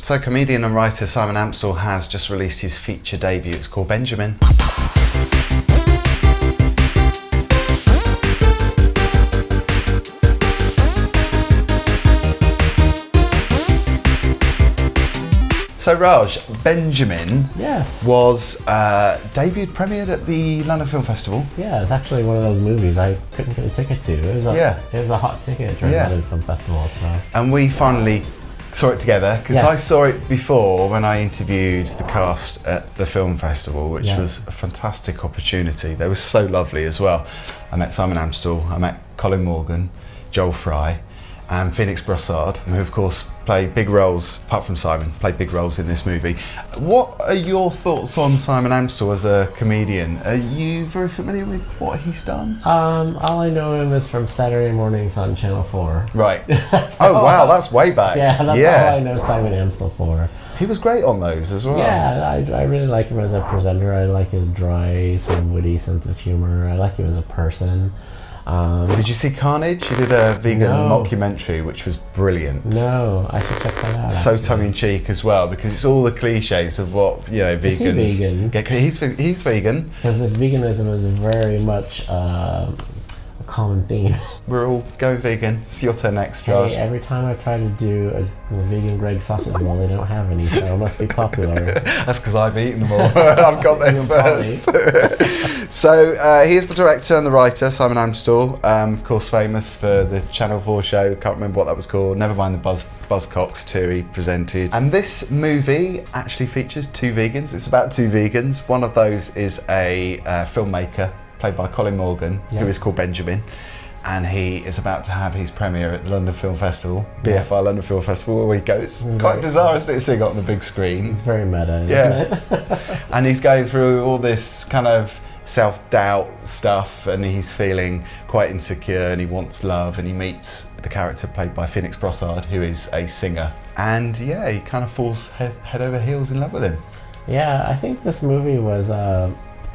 So comedian and writer Simon Amstell has just released his feature debut. It's called Benjamin. So Raj, Benjamin was premiered at the London Film Festival. Yeah, it's actually one of those movies I couldn't get a ticket to. It was a hot ticket during the London Film Festival. So. And we finally saw it together, because I saw it before when I interviewed the cast at the film festival, which was a fantastic opportunity. They were so lovely as well. I met Simon Amstell, I met Colin Morgan, Joel Fry, and Phénix Brossard, who of course play big roles, apart from Simon, play big roles in this movie. What are your thoughts on Simon Amstell as a comedian? Are you very familiar with what he's done? All I know him is from Saturday mornings on Channel 4. Right. Oh wow, that's way back. Yeah, that's all I know Simon Amstell for. He was great on those as well. Yeah, I really like him as a presenter. I like his dry, sort of witty sense of humor. I like him as a person. Did you see Carnage? He did a vegan mockumentary, which was brilliant. No, I should check that out. So tongue-in-cheek as well, because it's all the cliches of what vegans. Is he vegan? He's vegan. Because the veganism is very much a common theme. We're all going vegan. It's your turn next, Josh. Hey, every time I try to do a vegan Greg sausage roll, they don't have any, so it must be popular. That's because I've eaten them all. I've got there first. So here's the director and the writer, Simon Amstell, of course famous for the Channel 4 show, can't remember what that was called, never mind the Buzzcocks too, he presented. And this movie actually features two vegans. It's about two vegans. One of those is a filmmaker, played by Colin Morgan, who is called Benjamin, and he is about to have his premiere at the London Film Festival, BFI London Film Festival, where he goes. Quite bizarre, isn't it, seeing it on the big screen? It's very meta, isn't it? And he's going through all this kind of self-doubt stuff, and he's feeling quite insecure, and he wants love, and he meets the character played by Phénix Brossard, who is a singer. And yeah, he kind of falls head over heels in love with him. Yeah, I think this movie was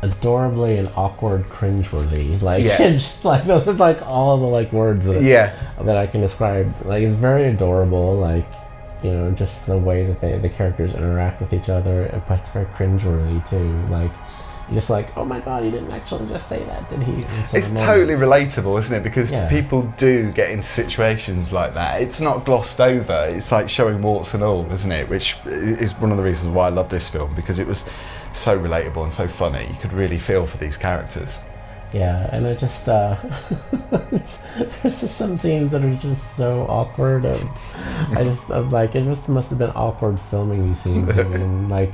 adorably and awkward cringeworthy. Just like those are like all the like words that I can describe. Like, it's very adorable, like, you know, just the way that the characters interact with each other, but it's very cringeworthy too. Like, you're just like, oh my god, he didn't actually just say that, did he? It's totally relatable, isn't it? Because people do get into situations like that. It's not glossed over. It's like showing warts and all, isn't it? Which is one of the reasons why I love this film, because it was so relatable and so funny. You could really feel for these characters. Yeah, and it just there's just some scenes that are just so awkward. I'm like, it must have been awkward filming these scenes. And like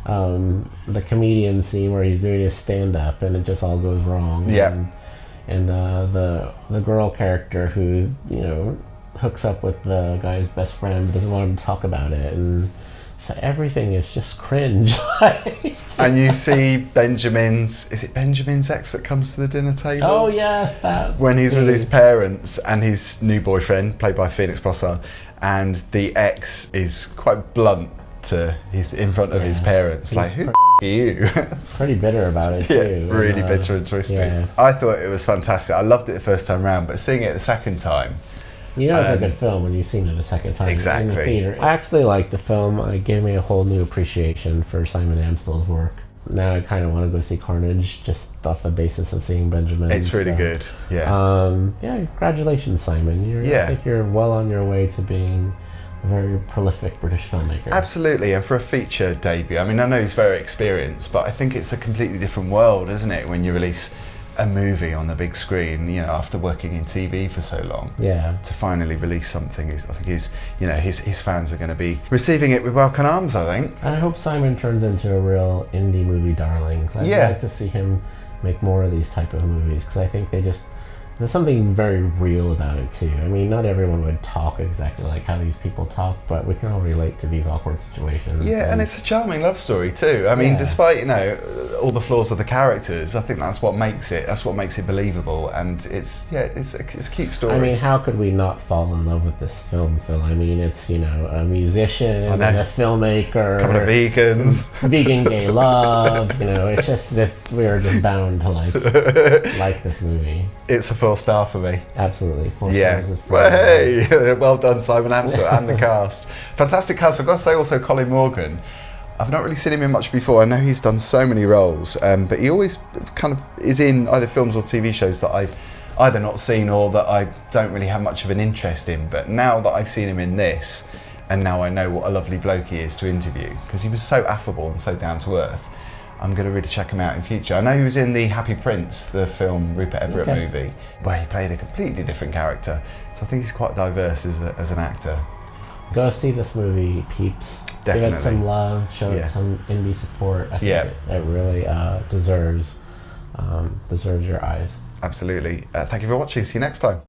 the comedian scene where he's doing his stand-up and it just all goes wrong. Yeah. And the girl character who, you know, hooks up with the guy's best friend but doesn't want him to talk about it, and so everything is just cringe. And you see Benjamin's ex that comes to the dinner table? Oh yes, that when he's with his parents and his new boyfriend, played by Phénix Brossard, and the ex is quite blunt to in front of his parents, like, who are you? Pretty bitter about it too. Yeah, really bitter and twisted. Yeah. I thought it was fantastic. I loved it the first time round, but seeing it the second time, you know, it's a good film when you've seen it a second time in the theater. I actually liked the film. It gave me a whole new appreciation for Simon Amstell's work. Now I kind of want to go see Carnage just off the basis of seeing Benjamin. It's really good. Yeah. Congratulations, Simon. I think you're well on your way to being a very prolific British filmmaker. Absolutely, and for a feature debut, I mean, I know he's very experienced, but I think it's a completely different world, isn't it, when you release a movie on the big screen, you know, after working in TV for so long. Yeah. To finally release something, I think his fans are going to be receiving it with welcome arms, I think. I hope Simon turns into a real indie movie darling. I'd like to see him make more of these type of movies, because I think there's something very real about it too. I mean, not everyone would talk exactly like how these people talk, but we can all relate to these awkward situations. Yeah, and it's a charming love story too. I mean, despite, you know, all the flaws of the characters, I think that's what makes it believable, and it's a cute story. I mean, how could we not fall in love with this film, Phil? I mean, it's, you know, a musician and a filmmaker, a couple of vegans, vegan gay love, you know, it's just that we're just bound to like this movie. It's a film 4-star for me. Absolutely, 4 Yeah. stars is Well, hey, well done, Simon Amstell and the cast. Fantastic cast. I've got to say also Colin Morgan. I've not really seen him in much before. I know he's done so many roles, but he always kind of is in either films or TV shows that I've either not seen or that I don't really have much of an interest in. But now that I've seen him in this, and now I know what a lovely bloke he is to interview, because he was so affable and so down to earth, I'm going to really check him out in future. I know he was in The Happy Prince, the film Rupert Everett movie, where he played a completely different character. So I think he's quite diverse as an actor. Go see this movie, peeps. Definitely. Give it some love, show it some indie support. I think it really deserves your eyes. Absolutely. Thank you for watching. See you next time.